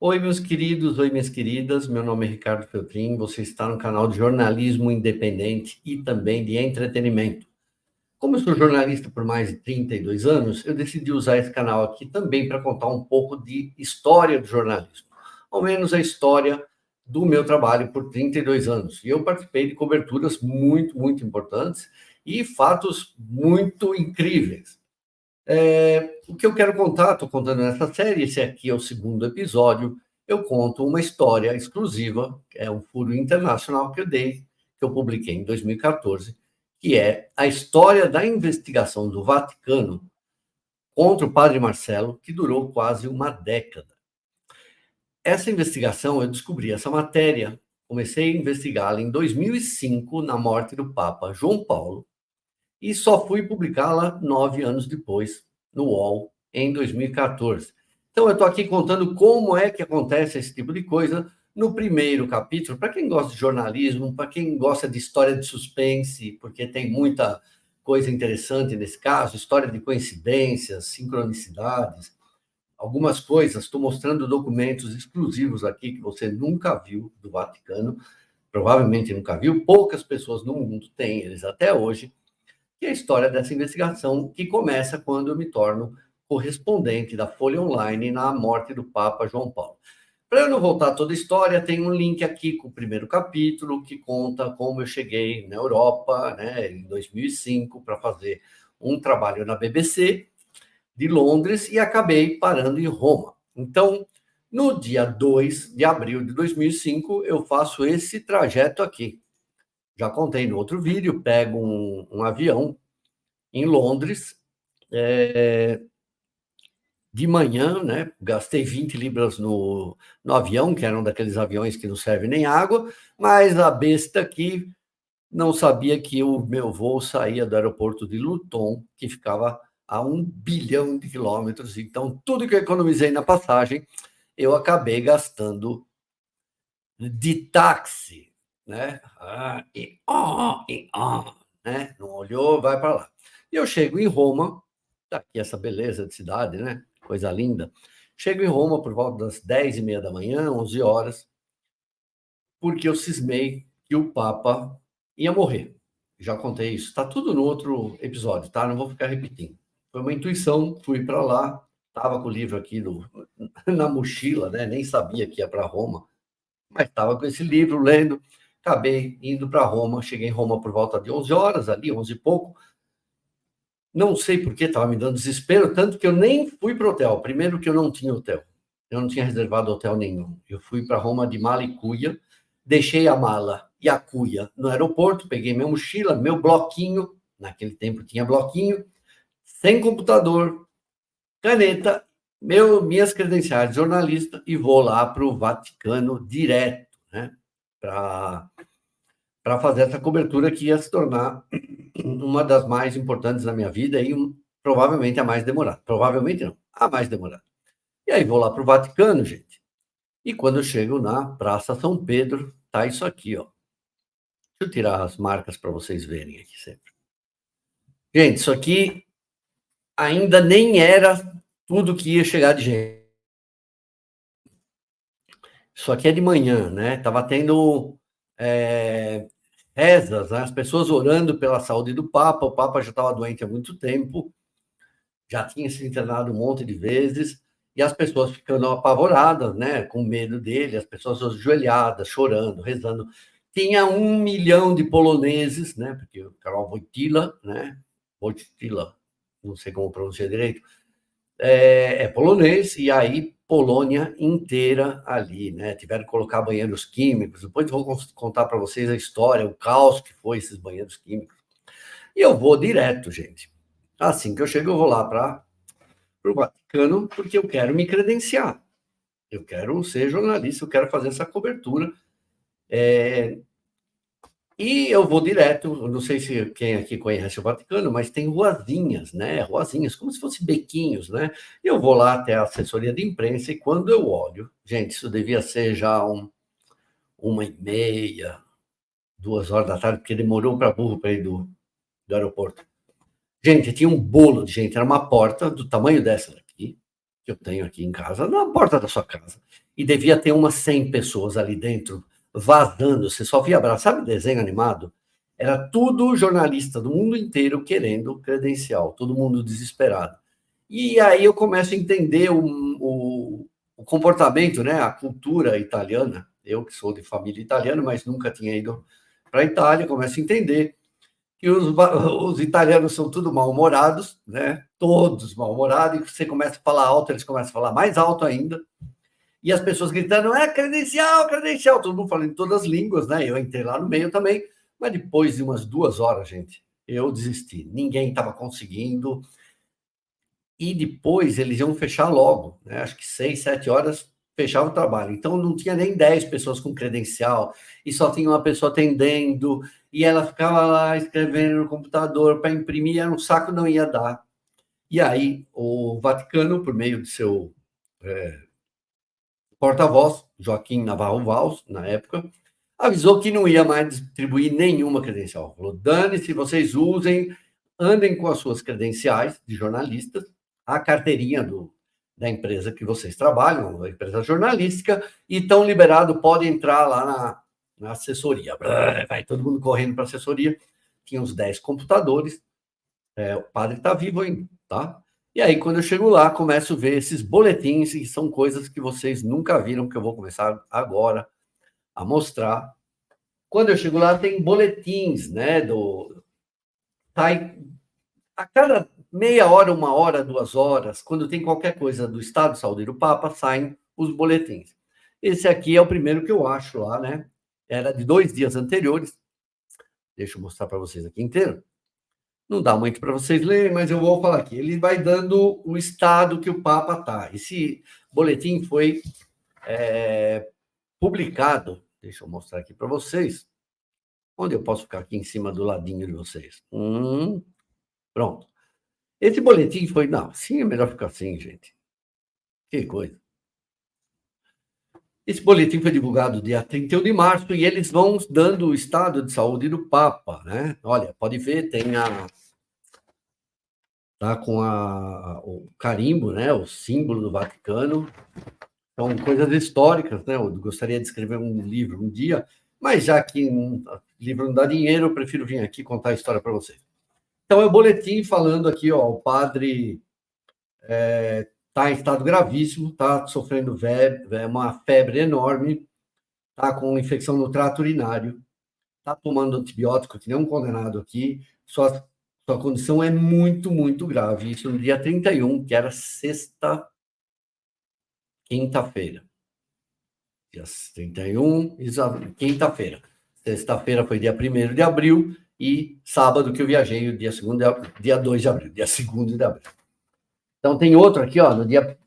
Oi, meus queridos, oi, minhas queridas. Meu nome é Ricardo Feltrin. Você está no canal de jornalismo independente e também de entretenimento. Como eu sou jornalista por mais de 32 anos, eu decidi usar esse canal aqui também para contar um pouco de história do jornalismo. Ao menos a história do meu trabalho por 32 anos. E eu participei de coberturas muito importantes e fatos muito incríveis. O que eu quero contar, estou contando nessa série, esse aqui é o segundo episódio. Eu conto uma história exclusiva, que é um furo internacional que eu dei, que eu publiquei em 2014, que é a história da investigação do Vaticano contra o padre Marcelo, que durou quase uma década. Essa investigação, eu descobri essa matéria, comecei a investigá-la em 2005, na morte do Papa João Paulo, e só fui publicá-la 9 anos depois, no UOL, em 2014. Então, eu estou aqui contando como é que acontece esse tipo de coisa no primeiro capítulo. Para quem gosta de jornalismo, para quem gosta de história de suspense, porque tem muita coisa interessante nesse caso, história de coincidências, sincronicidades, algumas coisas. Estou mostrando documentos exclusivos aqui que você nunca viu do Vaticano, provavelmente nunca viu, poucas pessoas no mundo têm eles até hoje, que é a história dessa investigação que começa quando eu me torno correspondente da Folha Online na morte do Papa João Paulo. Para eu não voltar toda a história, tem um link aqui com o primeiro capítulo que conta como eu cheguei na Europa, né, em 2005, para fazer um trabalho na BBC de Londres e acabei parando em Roma. Então, no dia 2 de abril de 2005, eu faço esse trajeto aqui. Já contei no outro vídeo, pego um avião em Londres, de manhã, né? Gastei 20 libras no avião, que era um daqueles aviões que não serve nem água, mas a besta aqui não sabia que o meu voo saía do aeroporto de Luton, que ficava a 1 bilhão de quilômetros. Então, tudo que eu economizei na passagem, eu acabei gastando de táxi, né? Né? Não olhou, vai para lá. E eu chego em Roma, tá aqui essa beleza de cidade, né? Coisa linda. Chego em Roma por volta das 10h30 da manhã, 11 horas, porque eu cismei que o Papa ia morrer. Já contei isso. Está tudo no outro episódio, tá? Não vou ficar repetindo. Foi uma intuição, fui para lá, estava com o livro aqui na mochila, né? Nem sabia que ia para Roma, mas estava com esse livro lendo. Acabei indo para Roma. Cheguei em Roma por volta de 11 horas, ali, 11 e pouco. Não sei por que estava me dando desespero, tanto que eu nem fui para o hotel. Primeiro que eu não tinha hotel. Eu não tinha reservado hotel nenhum. Eu fui para Roma de mala e cuia, deixei a mala e a cuia no aeroporto, peguei minha mochila, meu bloquinho, naquele tempo tinha bloquinho, sem computador, caneta, minhas credenciais de jornalista e vou lá para o Vaticano direto, né? Para fazer essa cobertura que ia se tornar uma das mais importantes da minha vida e provavelmente a mais demorada. Provavelmente não, a mais demorada. E aí vou lá para o Vaticano, gente. E quando eu chego na Praça São Pedro, tá isso aqui, ó. Deixa eu tirar as marcas para vocês verem aqui sempre. Gente, isso aqui ainda nem era tudo que ia chegar de gente. Isso aqui é de manhã, né? Tava tendo rezas, né? As pessoas orando pela saúde do Papa. O Papa já estava doente há muito tempo, já tinha se internado um monte de vezes, e as pessoas ficando apavoradas, né? Com medo dele, as pessoas ajoelhadas, chorando, rezando. Tinha 1 milhão de poloneses, né? Porque o Karol Wojtyla, né? Wojtyla, não sei como pronunciar direito, é polonês, e aí Polônia inteira ali, né? Tiveram que colocar banheiros químicos. Depois eu vou contar para vocês a história, o caos que foi esses banheiros químicos. E eu vou direto, gente. Assim que eu chego, eu vou lá para o Vaticano, porque eu quero me credenciar. Eu quero ser jornalista, eu quero fazer essa cobertura. E eu vou direto, eu não sei se quem aqui conhece o Vaticano, mas tem ruazinhas, né? Ruazinhas, como se fossem bequinhos, né? Eu vou lá até a assessoria de imprensa e quando eu olho, gente, isso devia ser já 1h30, 2 horas da tarde, porque demorou para burro para ir do aeroporto. Gente, tinha um bolo de gente, era uma porta do tamanho dessa daqui, que eu tenho aqui em casa, na porta da sua casa. E devia ter umas 100 pessoas ali dentro, vazando. Você só via abraço. Sabe desenho animado? Era tudo jornalista do mundo inteiro querendo credencial, todo mundo desesperado. E aí eu começo a entender o comportamento, né, a cultura italiana. Eu que sou de família italiana, mas nunca tinha ido para a Itália, começo a entender que os italianos são tudo mal-humorados, né? Todos mal-humorados, e você começa a falar alto, eles começam a falar mais alto ainda, e as pessoas gritando, credencial, credencial, todo mundo falando em todas as línguas, né? Eu entrei lá no meio também, mas depois de umas 2 horas, gente, eu desisti. Ninguém estava conseguindo, e depois eles iam fechar logo, né? Acho que 6, 7 horas fechava o trabalho. Então não tinha nem 10 pessoas com credencial, e só tinha uma pessoa atendendo, e ela ficava lá escrevendo no computador para imprimir, era um saco, não ia dar. E aí o Vaticano, por meio de seu porta-voz, Joaquim Navarro Valls, na época, avisou que não ia mais distribuir nenhuma credencial. Falou, dane-se, vocês usem, andem com as suas credenciais de jornalistas, a carteirinha da empresa que vocês trabalham, a empresa jornalística, e estão liberados, podem entrar lá na assessoria. Vai todo mundo correndo para a assessoria, tinha uns 10 computadores, o padre está vivo ainda, tá? E aí, quando eu chego lá, começo a ver esses boletins, que são coisas que vocês nunca viram, que eu vou começar agora a mostrar. Quando eu chego lá, tem boletins, né? A cada meia hora, 1 hora, 2 horas, quando tem qualquer coisa do Estado de Saúde do Papa, saem os boletins. Esse aqui é o primeiro que eu acho lá, né? Era de 2 dias anteriores. Deixa eu mostrar para vocês aqui inteiro. Não dá muito para vocês lerem, mas eu vou falar aqui. Ele vai dando o estado que o Papa está. Esse boletim foi publicado. Deixa eu mostrar aqui para vocês. Onde eu posso ficar aqui em cima do ladinho de vocês? Pronto. Esse boletim foi. Não, sim, é melhor ficar assim, gente. Que coisa. Esse boletim foi divulgado dia 31 de março e eles vão dando o estado de saúde do Papa, né? Olha, pode ver, tem tá com o carimbo, né? O símbolo do Vaticano. São coisas históricas, né? Eu gostaria de escrever um livro um dia, mas já que livro não dá dinheiro, eu prefiro vir aqui contar a história para vocês. Então, é o boletim falando aqui, ó, o padre está em estado gravíssimo, está sofrendo uma febre enorme, está com infecção no trato urinário, está tomando antibiótico, que nem um condenado aqui, sua condição é muito, muito grave. Isso no dia 31, que era quinta-feira. Dia 31, quinta-feira. Sexta-feira foi dia 1º de abril e sábado que eu viajei, o dia 2 de abril, dia 2º de abril. Então tem outro aqui, ó,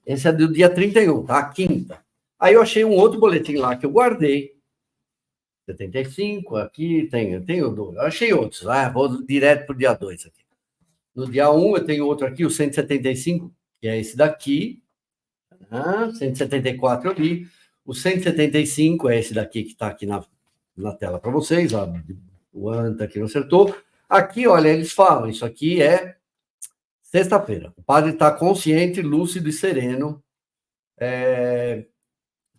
esse é do dia 31, tá? Quinta. Aí eu achei um outro boletim lá que eu guardei. 75, aqui eu achei outros, vou direto para o dia 2 aqui. No dia 1 eu tenho outro aqui, o 175, que é esse daqui. 174 eu li. O 175 é esse daqui que está aqui na tela para vocês. Ó, o Anta aqui não acertou. Aqui, olha, eles falam, isso aqui é sexta-feira. O padre está consciente, lúcido e sereno.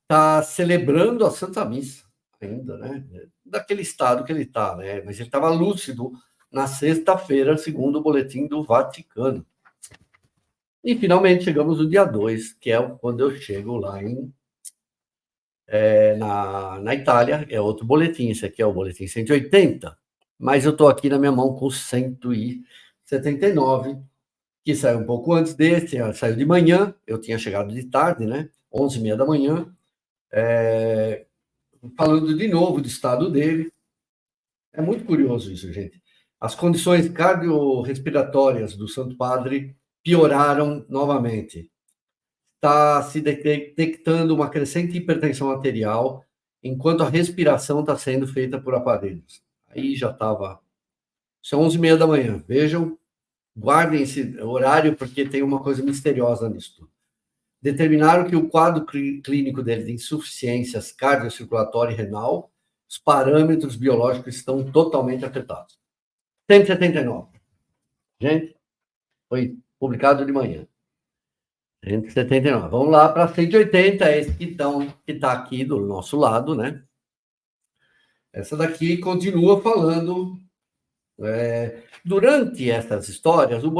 Está celebrando a Santa Missa ainda, né? Daquele estado que ele está, né? Mas ele estava lúcido na sexta-feira, segundo o boletim do Vaticano. E finalmente chegamos no dia 2, que é quando eu chego lá na Itália. É outro boletim, esse aqui é o boletim 180, mas eu estou aqui na minha mão com 179, que saiu um pouco antes desse, saiu de manhã, eu tinha chegado de tarde, né? 11h30 da manhã, falando de novo do estado dele. É muito curioso isso, gente. As condições cardiorrespiratórias do Santo Padre pioraram novamente. Está se detectando uma crescente hipertensão arterial, enquanto a respiração está sendo feita por aparelhos. Aí já estava. São 11h30 da manhã. Vejam, guardem esse horário, porque tem uma coisa misteriosa nisso. Determinaram que o quadro clínico dele de insuficiências cardiocirculatória e renal, os parâmetros biológicos estão totalmente afetados. 179. Gente, foi publicado de manhã. 179. Vamos lá para 180, esse que está aqui do nosso lado, né? Essa daqui continua falando. Durante essas histórias, o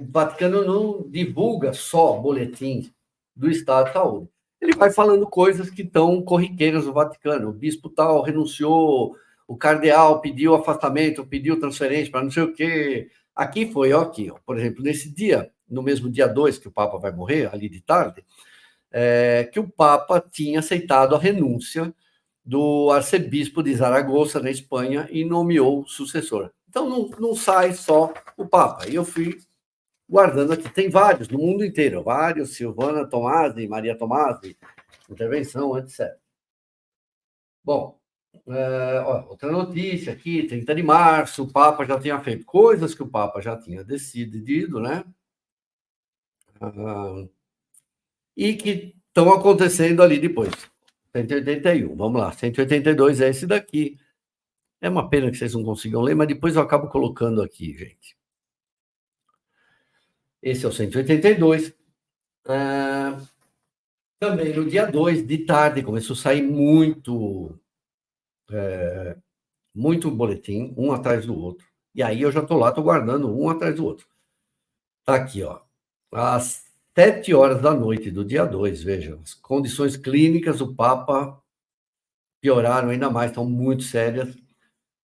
Vaticano não divulga só boletins do Estado de Saúde. Ele vai falando coisas que estão corriqueiras no Vaticano. O bispo tal renunciou, o cardeal pediu afastamento, pediu transferência para não sei o quê. Aqui foi, ó, aqui, ó. Por exemplo, nesse dia, no mesmo dia 2 que o Papa vai morrer, ali de tarde, que o Papa tinha aceitado a renúncia do arcebispo de Zaragoza, na Espanha, e nomeou o sucessor. Então, não sai só o Papa. E eu fui guardando aqui. Tem vários, no mundo inteiro. Vários, Silvana Tomasi, Maria Tomasi, intervenção, etc. Bom, outra notícia aqui, 30 de março, o Papa já tinha feito coisas que o Papa já tinha decidido, né? E que estão acontecendo ali depois. 181, vamos lá. 182 é esse daqui. É uma pena que vocês não consigam ler, mas depois eu acabo colocando aqui, gente. Esse é o 182. Também no dia 2, de tarde, começou a sair muito boletim, um atrás do outro. E aí eu já estou lá, estou guardando um atrás do outro. Está aqui, ó. Às 7 horas da noite do dia 2, vejam, as condições clínicas do Papa pioraram ainda mais, estão muito sérias.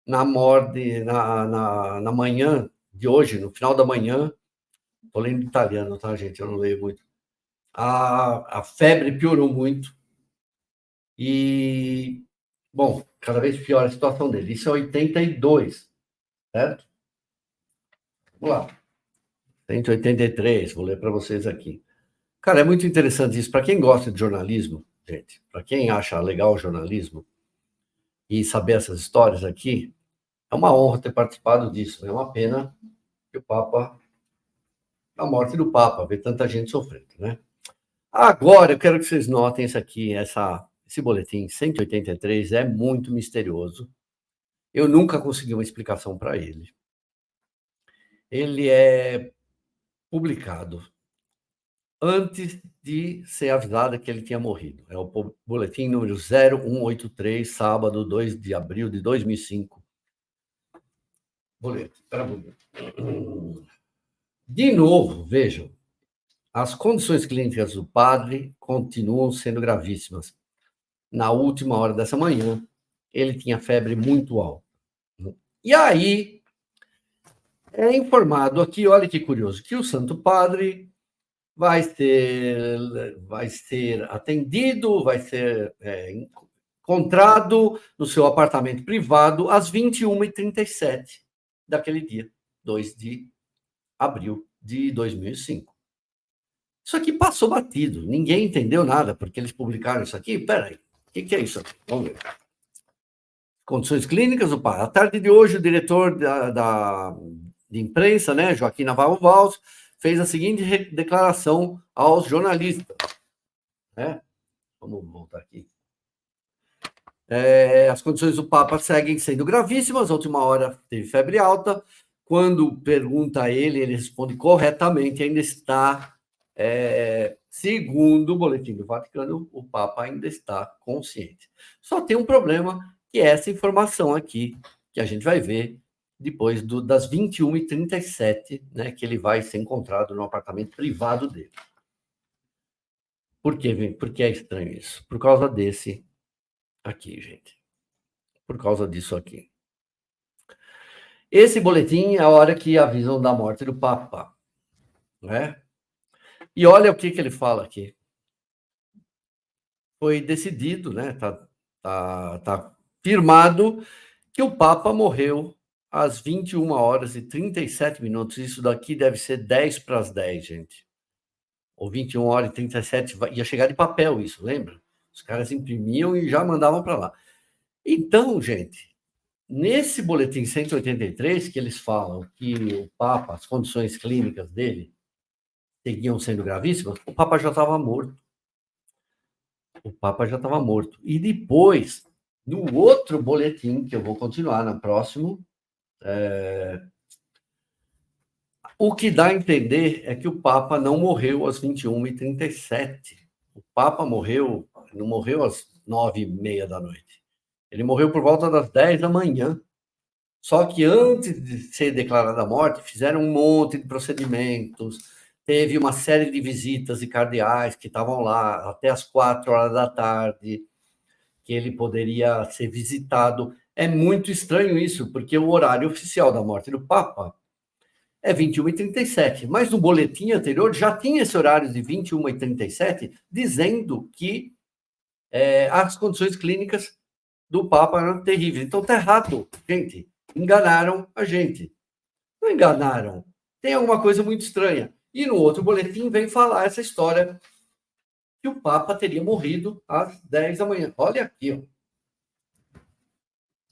Na manhã de hoje, no final da manhã, estou lendo italiano, tá, gente? Eu não leio muito. A febre piorou muito e, bom, cada vez pior a situação dele. Isso é 82, certo? Vamos lá. 183, vou ler para vocês aqui. Cara, é muito interessante isso. Para quem gosta de jornalismo, gente, para quem acha legal o jornalismo e saber essas histórias aqui, é uma honra ter participado disso. É uma pena que a morte do Papa, ver tanta gente sofrendo, né? Agora, eu quero que vocês notem isso aqui, esse boletim 183 é muito misterioso. Eu nunca consegui uma explicação para ele. Ele é publicado antes de ser avisado que ele tinha morrido. É o boletim número 0183, sábado, 2 de abril de 2005. Boletim, espera um pouquinho. De novo, vejam, as condições clínicas do padre continuam sendo gravíssimas. Na última hora dessa manhã, ele tinha febre muito alta. E aí, é informado aqui, olha que curioso, que o Santo Padre vai ser atendido, vai ser encontrado no seu apartamento privado às 21h37 daquele dia, 2 de abril de 2005. Isso aqui passou batido, ninguém entendeu nada, porque eles publicaram isso aqui. Peraí, o que é isso aqui? Vamos ver. Condições clínicas do pai. À tarde de hoje, o diretor de imprensa, né, Joaquim Navarro Valls, fez a seguinte declaração aos jornalistas. Né? Vamos voltar aqui. As condições do Papa seguem sendo gravíssimas. A última hora teve febre alta. Quando pergunta a ele, ele responde corretamente, ainda está, segundo o boletim do Vaticano, o Papa ainda está consciente. Só tem um problema, que é essa informação aqui, que a gente vai ver depois das 21h37, né, que ele vai ser encontrado no apartamento privado dele. Por quê? Por que é estranho isso? Por causa desse aqui, gente. Por causa disso aqui. Esse boletim é a hora que avisam da morte do Papa, né? E olha o que ele fala aqui. Foi decidido, né? Tá firmado que o Papa morreu às 21h37. Isso daqui deve ser 10 para as 10, gente. Ou 21h37, ia chegar de papel isso, lembra? Os caras imprimiam e já mandavam para lá. Então, gente, nesse boletim 183, que eles falam que o Papa, as condições clínicas dele seguiam sendo gravíssimas, o Papa já estava morto. O Papa já estava morto. E depois, no outro boletim, que eu vou continuar no próximo, O que dá a entender é que o Papa não morreu às 21h37. O Papa morreu, não morreu às 9h30 da noite. Ele morreu por volta das 10 da manhã. Só que antes de ser declarada a morte, fizeram um monte de procedimentos, teve uma série de visitas de cardeais que estavam lá até as 4 horas da tarde, que ele poderia ser visitado. É muito estranho isso, porque o horário oficial da morte do Papa é 21h37, mas no boletim anterior já tinha esse horário de 21h37, dizendo que as condições clínicas do Papa eram terríveis. Então tá errado, gente. Enganaram a gente. Não enganaram. Tem alguma coisa muito estranha. E no outro boletim vem falar essa história que o Papa teria morrido às 10 da manhã. Olha aqui, ó.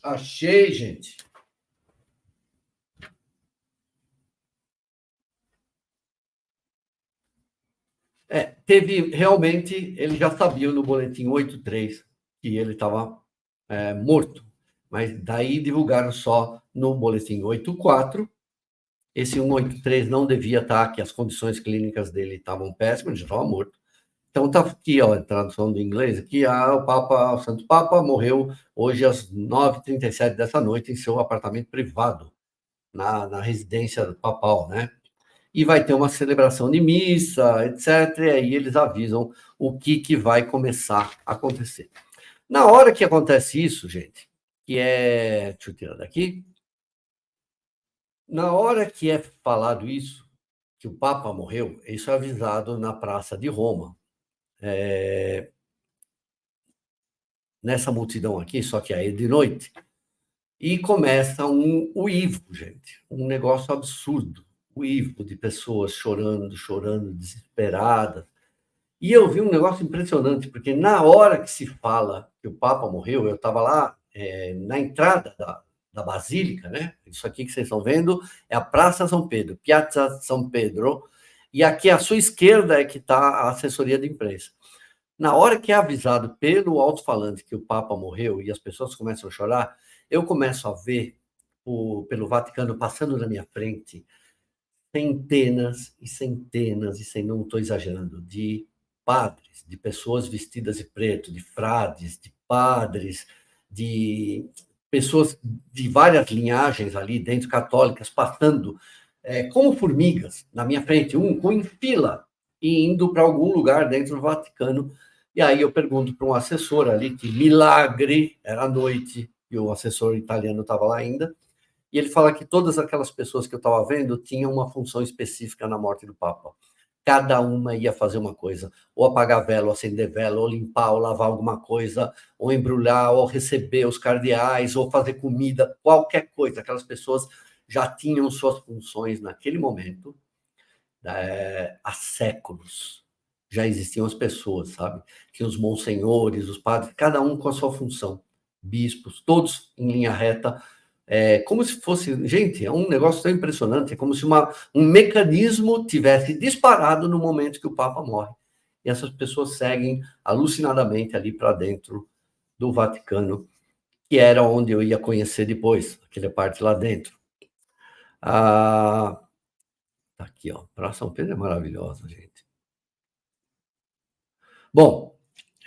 Achei, gente. Teve realmente, ele já sabia no boletim 83 que ele estava morto, mas daí divulgaram só no boletim 84. Esse 183 não devia estar, que as condições clínicas dele estavam péssimas, ele já estava morto. Então tá aqui, ó, a tradução do inglês, que o Santo Papa morreu hoje às 9h37 dessa noite em seu apartamento privado, na residência papal, né? E vai ter uma celebração de missa, etc. E aí eles avisam o que vai começar a acontecer. Na hora que acontece isso, gente, que é... Deixa eu tirar daqui. Na hora que é falado isso, que o Papa morreu, isso é avisado na Praça de Roma. Nessa multidão aqui, só que aí de noite, e começa um uivo, gente, um negócio absurdo, uivo de pessoas chorando, chorando, desesperadas. E eu vi um negócio impressionante, porque na hora que se fala que o Papa morreu, eu estava lá na entrada da Basílica, né? Isso aqui que vocês estão vendo é a Praça São Pedro, Piazza São Pedro, e aqui à sua esquerda é que está a assessoria de imprensa. Na hora que é avisado pelo alto-falante que o Papa morreu e as pessoas começam a chorar, eu começo a ver pelo Vaticano passando na minha frente centenas e centenas, não estou exagerando, de padres, de pessoas vestidas de preto, de frades, de padres, de pessoas de várias linhagens ali dentro, católicas, passando como formigas na minha frente, em fila, e indo para algum lugar dentro do Vaticano. E aí eu pergunto para um assessor ali, que milagre, era à noite, e o assessor italiano estava lá ainda, e ele fala que todas aquelas pessoas que eu estava vendo tinham uma função específica na morte do Papa. Cada uma ia fazer uma coisa, ou apagar vela, ou acender vela, ou limpar, ou lavar alguma coisa, ou embrulhar, ou receber os cardeais, ou fazer comida, qualquer coisa. Aquelas pessoas já tinham suas funções naquele momento, há séculos. Já existiam as pessoas, sabe? Tinha os monsenhores, os padres, cada um com a sua função. Bispos, todos em linha reta, como se fosse... Gente, é um negócio tão impressionante, é como se um mecanismo tivesse disparado no momento que o Papa morre. E essas pessoas seguem alucinadamente ali para dentro do Vaticano, que era onde eu ia conhecer depois, aquela parte lá dentro. Aqui, ó, Praça São Pedro é maravilhosa, gente. Bom,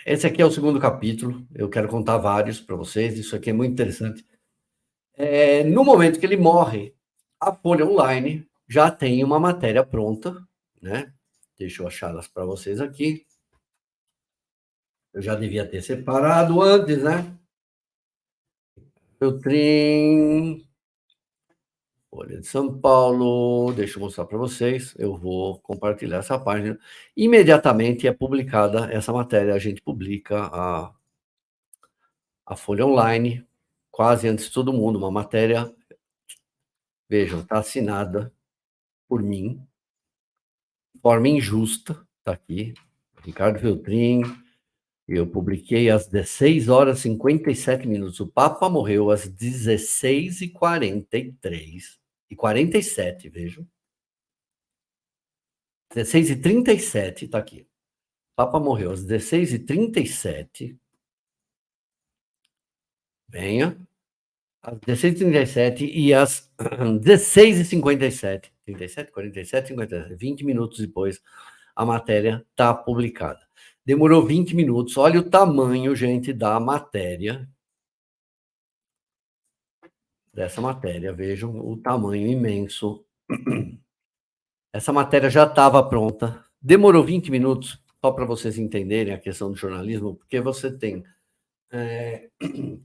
esse aqui é o segundo capítulo, eu quero contar vários para vocês, isso aqui é muito interessante. No momento que ele morre, a Folha Online já tem uma matéria pronta, né? Deixa eu achá-las para vocês aqui. Eu já devia ter separado antes, né? Feltrin, Folha de São Paulo, deixa eu mostrar para vocês, eu vou compartilhar essa página. Imediatamente é publicada essa matéria, a gente publica a Folha Online, quase antes de todo mundo, uma matéria, vejam, está assinada por mim, de forma injusta, está aqui, Ricardo Feltrin, eu publiquei às 16h57. O Papa morreu às 16h43 e 47, vejam. 16h37, está aqui. O Papa morreu às 16h37. Venha. Às 16h37 e às 16h57. 37, 47, 57, 20 minutos depois, a matéria está publicada. Demorou 20 minutos. Olha o tamanho, gente, da matéria. Dessa matéria, vejam o tamanho imenso. Essa matéria já estava pronta. Demorou 20 minutos, só para vocês entenderem a questão do jornalismo, porque você tem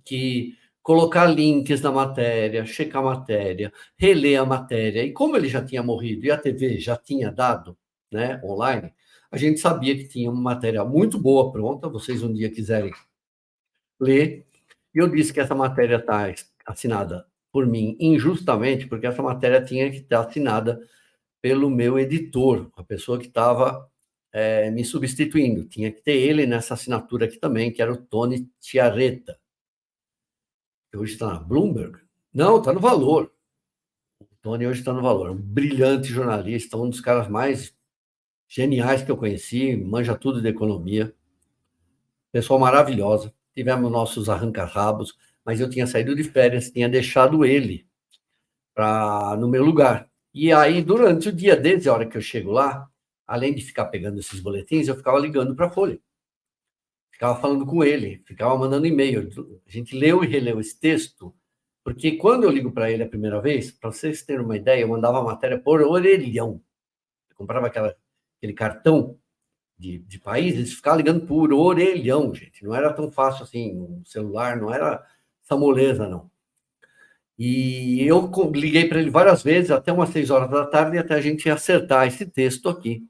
que colocar links na matéria, checar a matéria, reler a matéria. E como ele já tinha morrido e a TV já tinha dado, né, online, a gente sabia que tinha uma matéria muito boa pronta. Vocês um dia quiserem ler. E eu disse que essa matéria está assinada por mim injustamente, porque essa matéria tinha que estar assinada pelo meu editor, a pessoa que estava me substituindo. Tinha que ter ele nessa assinatura aqui também, que era o Tony Chiaretta. Hoje está na Bloomberg? Não, está no Valor. O Tony hoje está no Valor. Um brilhante jornalista, um dos caras mais geniais que eu conheci, manja tudo de economia. Pessoa maravilhosa. Tivemos nossos arranca-rabos, mas eu tinha saído de férias, tinha deixado ele no meu lugar. E aí, durante o dia, desde a hora que eu chego lá, além de ficar pegando esses boletins, eu ficava ligando para a Folha. Ficava falando com ele, ficava mandando e-mail. A gente leu e releu esse texto, porque quando eu ligo para ele a primeira vez, para vocês terem uma ideia, eu mandava a matéria por orelhão. Eu comprava aquele cartão de países, ficava ligando por orelhão, gente. Não era tão fácil assim, no celular, não era essa moleza, não. E eu liguei para ele várias vezes, até umas 6 horas da tarde, até a gente acertar esse texto aqui,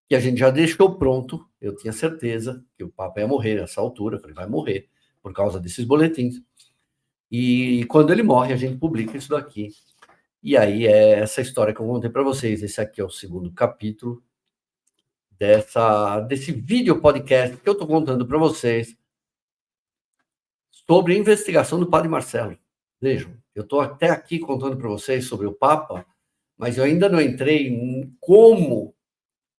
que a gente já deixou pronto. Eu tinha certeza que o Papa ia morrer nessa altura. Eu falei, vai morrer por causa desses boletins. E quando ele morre, a gente publica isso daqui. E aí é essa história que eu contei para vocês. Esse aqui é o segundo capítulo desse vídeo podcast que eu estou contando para vocês sobre a investigação do Padre Marcelo. Vejam, eu estou até aqui contando para vocês sobre o Papa, mas eu ainda não entrei em como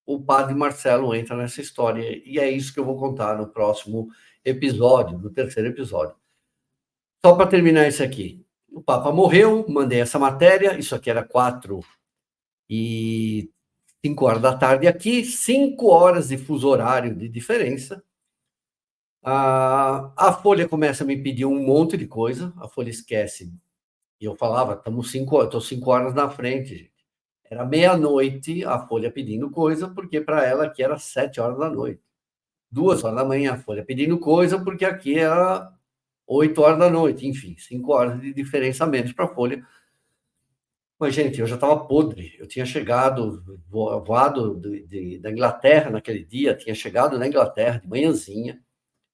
o Padre Marcelo entra nessa história, e é isso que eu vou contar no próximo episódio, no terceiro episódio. Só para terminar isso aqui, o Papa morreu, mandei essa matéria, isso aqui era 4 e 5 horas da tarde aqui, 5 horas de fuso horário de diferença. A Folha começa a me pedir um monte de coisa, a Folha esquece. E eu falava, estou 5 horas na frente, gente. Era meia-noite a Folha pedindo coisa, porque para ela aqui era 7 horas da noite. 2 horas da manhã a Folha pedindo coisa, porque aqui era 8 horas da noite. Enfim, 5 horas de diferença a menos para a Folha. Mas, gente, eu já estava podre. Eu tinha chegado, voado da Inglaterra naquele dia, tinha chegado na Inglaterra de manhãzinha,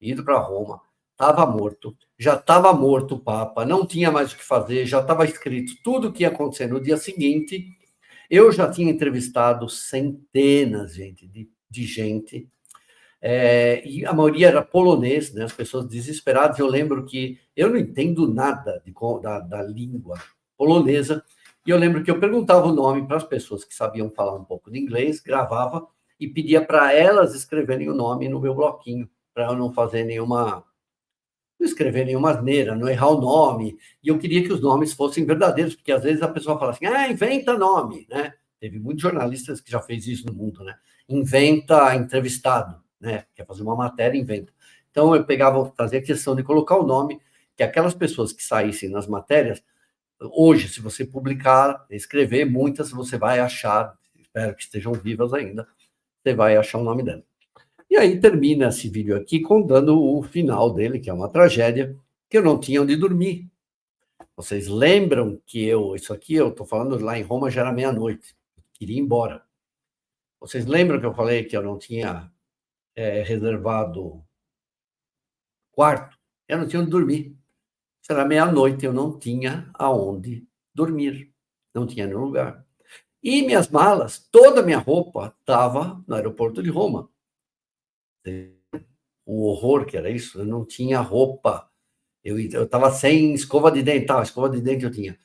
ido para Roma, estava morto, já estava morto o Papa, não tinha mais o que fazer, já estava escrito tudo o que ia acontecer no dia seguinte. Eu já tinha entrevistado centenas, gente, de gente, e a maioria era polonês, né, as pessoas desesperadas. Eu lembro que eu não entendo nada da língua polonesa, e eu lembro que eu perguntava o nome para as pessoas que sabiam falar um pouco de inglês, gravava e pedia para elas escreverem o nome no meu bloquinho, para eu não fazer não escrever nenhuma asneira, não errar o nome. E eu queria que os nomes fossem verdadeiros, porque às vezes a pessoa fala assim, inventa nome, né? Teve muitos jornalistas que já fez isso no mundo, né? Inventa entrevistado, né? Quer fazer uma matéria, inventa. Então eu fazia questão de colocar o nome, que aquelas pessoas que saíssem nas matérias, hoje, se você publicar, escrever, muitas você vai achar, espero que estejam vivas ainda, você vai achar o nome dela. E aí termina esse vídeo aqui contando o final dele, que é uma tragédia, que eu não tinha onde dormir. Vocês lembram que isso aqui, eu estou falando lá em Roma, já era meia-noite, queria ir embora. Vocês lembram que eu falei que eu não tinha reservado quarto? Eu não tinha onde dormir. Era meia-noite, eu não tinha aonde dormir, não tinha nenhum lugar. E minhas malas, toda a minha roupa estava no aeroporto de Roma. O horror que era isso, eu não tinha roupa. Eu estava sem escova de dente, escova de dente eu tinha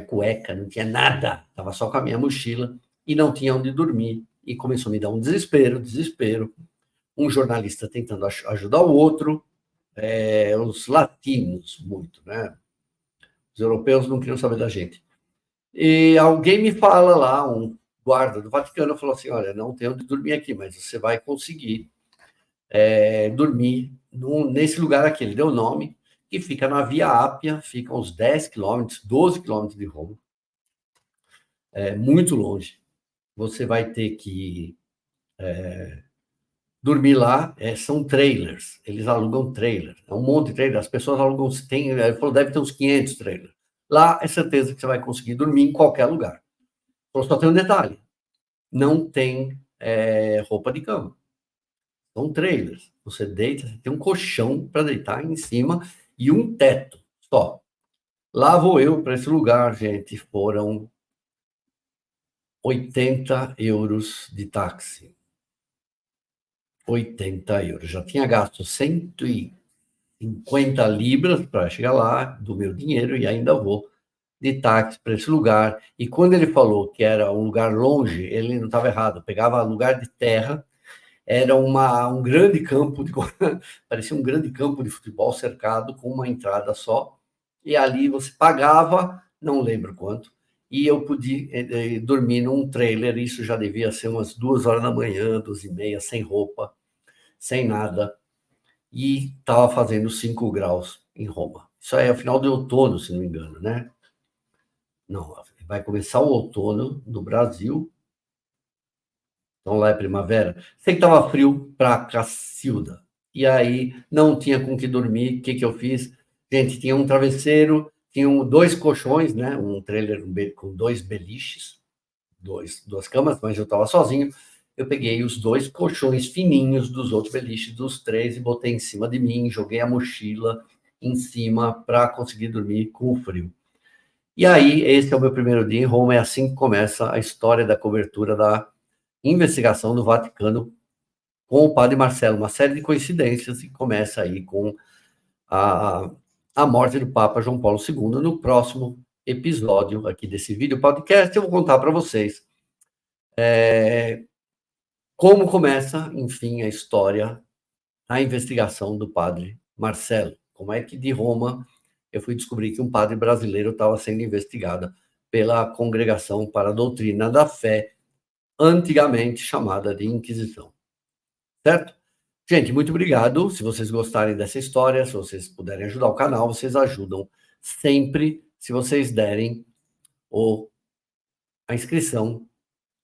cueca, não tinha nada, estava só com a minha mochila e não tinha onde dormir. E começou a me dar um desespero. Um jornalista tentando ajudar o outro, os latinos muito, né? Os europeus não queriam saber da gente. E alguém me fala lá, um guarda do Vaticano falou assim: olha, não tem onde dormir aqui, mas você vai conseguir dormir nesse lugar aqui. Ele deu o nome, que fica na Via Ápia, fica uns 10 quilômetros, 12 quilômetros de Roma, é muito longe. Você vai ter que dormir lá, são trailers, eles alugam trailer, é um monte de trailer, as pessoas alugam, ele falou, deve ter uns 500 trailers. Lá é certeza que você vai conseguir dormir em qualquer lugar. Só tem um detalhe, não tem roupa de cama. São trailers. Você deita, você tem um colchão para deitar em cima e um teto só. Lá vou eu para esse lugar, gente. Foram 80 euros de táxi. 80 euros. Já tinha gasto 150 libras para chegar lá, do meu dinheiro, e ainda vou de táxi para esse lugar. E quando ele falou que era um lugar longe, ele não estava errado. Eu pegava lugar de terra. Era um grande campo, parecia um grande campo de futebol cercado com uma entrada só, e ali você pagava, não lembro quanto, e eu podia dormir num trailer, isso já devia ser umas 2 horas da manhã, 2h30, sem roupa, sem nada, e estava fazendo 5 graus em Roma. Isso aí é o final de outono, se não me engano, né? Não, vai começar o outono no Brasil. Então lá é primavera. Sei que estava frio pra cacilda. E aí não tinha com que dormir. O que que eu fiz? Gente, tinha um travesseiro, tinham 2 colchões, né? Um trailer com 2 beliches, duas camas, mas eu estava sozinho. Eu peguei os 2 colchões fininhos dos outros beliches, dos 3, e botei em cima de mim, joguei a mochila em cima para conseguir dormir com o frio. E aí, esse é o meu primeiro dia em Roma, é assim que começa a história da cobertura da investigação do Vaticano com o padre Marcelo, uma série de coincidências, e começa aí com a, a morte do Papa João Paulo II. No próximo episódio aqui desse vídeo podcast, eu vou contar para vocês como começa, enfim, a história, a investigação do padre Marcelo. Como é que de Roma eu fui descobrir que um padre brasileiro estava sendo investigado pela Congregação para a Doutrina da Fé, antigamente chamada de Inquisição. Certo? Gente, muito obrigado. Se vocês gostarem dessa história, se vocês puderem ajudar o canal, vocês ajudam sempre se vocês derem a inscrição,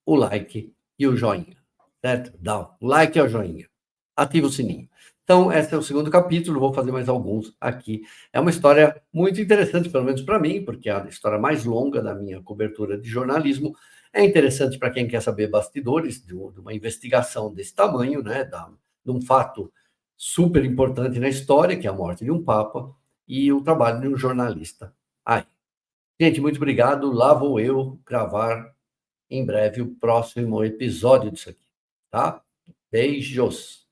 o like e o joinha. Certo? Dá o like e o joinha. Ativa o sininho. Então, esse é o segundo capítulo, vou fazer mais alguns aqui. É uma história muito interessante, pelo menos para mim, porque é a história mais longa da minha cobertura de jornalismo. É interessante para quem quer saber bastidores de uma investigação desse tamanho, né, de um fato super importante na história, que é a morte de um papa, e o trabalho de um jornalista. Ai, gente, muito obrigado. Lá vou eu gravar em breve o próximo episódio disso aqui, tá? Beijos.